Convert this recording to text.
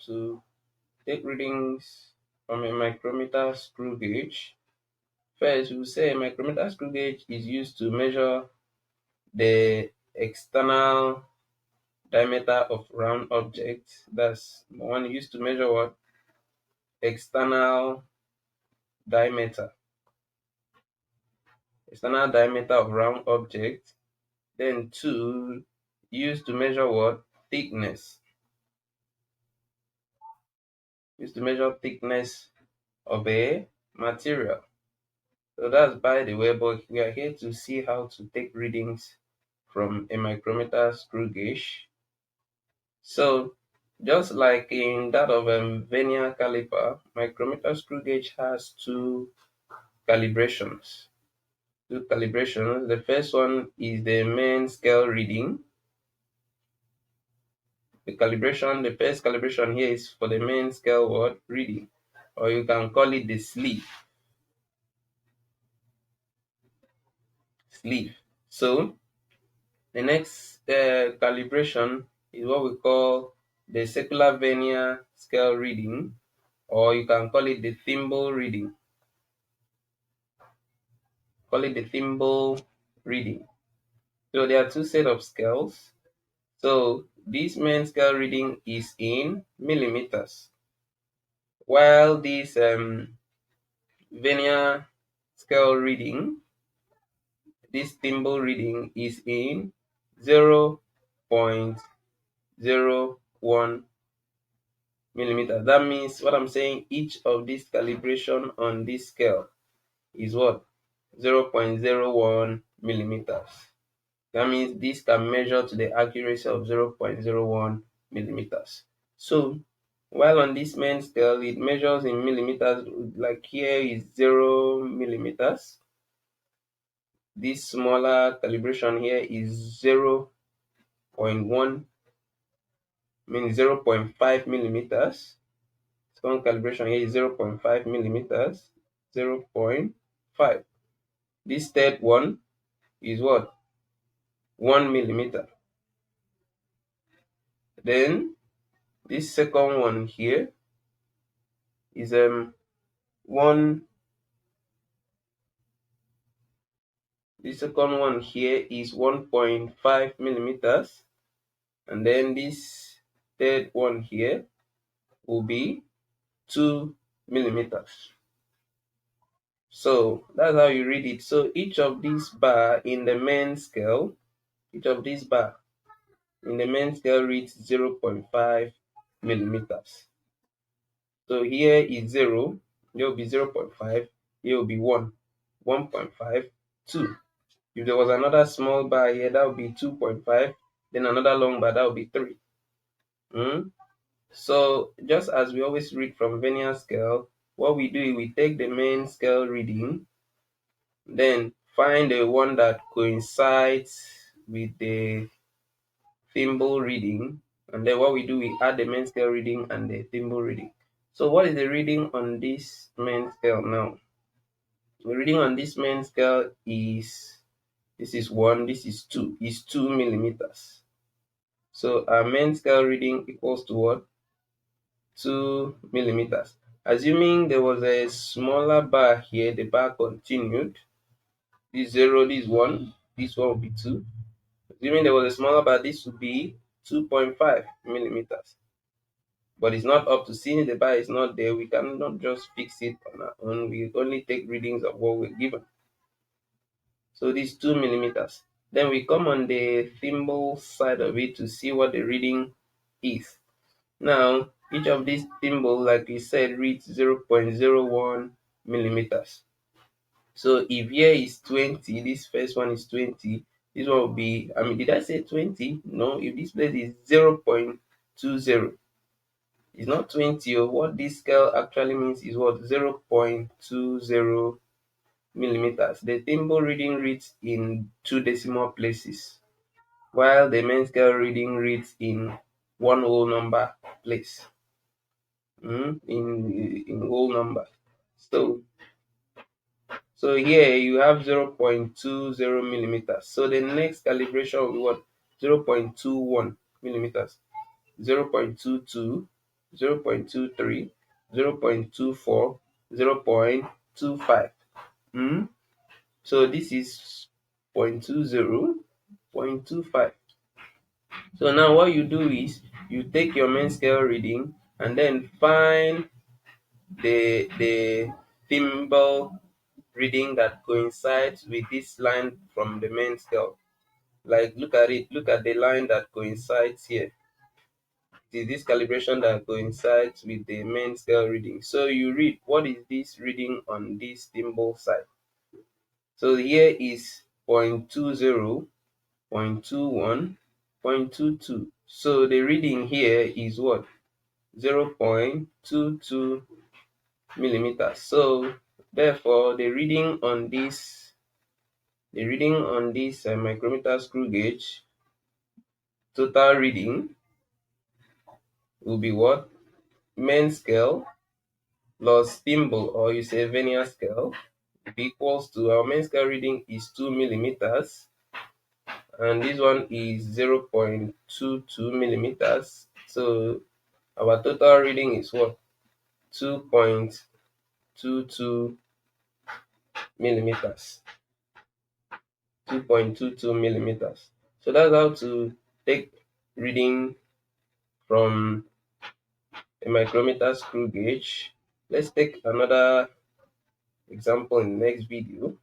to take readings from a micrometer screw gauge. First, we will say a micrometer screw gauge is used to measure the external diameter of round objects. That's one used to measure what? External diameter. External diameter of round object. Then two, used to measure what? Thickness. Used to measure thickness of a material. So that's by the way, but we are here to see how to take readings from a micrometer screw gauge. So just like in that of vernier caliper, micrometer screw gauge has two calibrations. The first one is the main scale reading. The first calibration here is for the main scale word reading, or you can call it the sleeve. So the next calibration is what we call the circular vernier scale reading, or you can call it the thimble reading. So there are two sets of scales. So this main scale reading is in millimeters, while this vernier scale reading, this thimble reading, is in 0.01 millimeters. That means what I'm saying, each of these calibration on this scale is what? 0.01 millimeters. That means this can measure to the accuracy of 0.01 millimeters. So while on this main scale it measures in millimeters, like here is 0 millimeters. This smaller calibration here is 0.1, means 0.5 millimeters. Second calibration here is 0.5 millimeters, 0.5. This third one is what? 1 millimeter. Then this second one here is 1. The second one here is 1.5 millimeters, and then this third one here will be 2 millimeters. So that's how you read it. So each of these bar in the main scale, reads 0.5 millimeters. So here is 0, there will be 0.5, here will be 1, 1.5, 2. If there was another small bar here, that would be 2.5, then another long bar, that would be 3. So just as we always read from vernier scale, what we do is we take the main scale reading, then find the one that coincides with the thimble reading, and then what we do, we add the main scale reading and the thimble reading. So what is the reading on this main scale now? The reading on this main scale is, this is 1, this is 2, is 2 millimeters. So our main scale reading equals to what? 2 millimeters. Assuming there was a smaller bar here, the bar continued. This 0, this 1, this one will be 2. Assuming there was a smaller bar, this would be 2.5 millimeters. But it's not up to, seeing the bar is not there, we cannot just fix it on our own. We only take readings of what we're given. So this 2 millimeters. Then we come on the thimble side of it to see what the reading is. Now, each of these thimbles, like we said, reads 0.01 millimeters. So if here is 20, this first one is 20, this one will be, did I say 20? No, if this place is 0.20, it's not 20. Or what this scale actually means is what? 0.20 millimeters. The thimble reading reads in 2 decimal places, while the main scale reading reads in one whole number place. In whole number. So here you have 0.20 millimeters. So the next calibration will be what? 0.21 millimeters, 0.22, 0.23, 0.24, 0.25. So this is 0.20, 0.25. So now what you do is you take your main scale reading and then find the thimble reading that coincides with this line from the main scale. Like look at it, look at the line that coincides here. It is this calibration that coincides with the main scale reading. So you read what is this reading on this thimble side. So here is 0.20, 0.21, 0.22. So the reading here is what? 0.22 millimeters. So therefore the reading on this micrometer screw gauge, total reading will be what? Main scale plus thimble, or you say vernier scale, equals to our main scale reading is 2 millimeters, and this one is 0.22 millimeters. So our total reading is what? 2.22 millimeters. 2.22 millimeters. So that's how to take reading from a micrometer screw gauge. Let's take another example in the next video.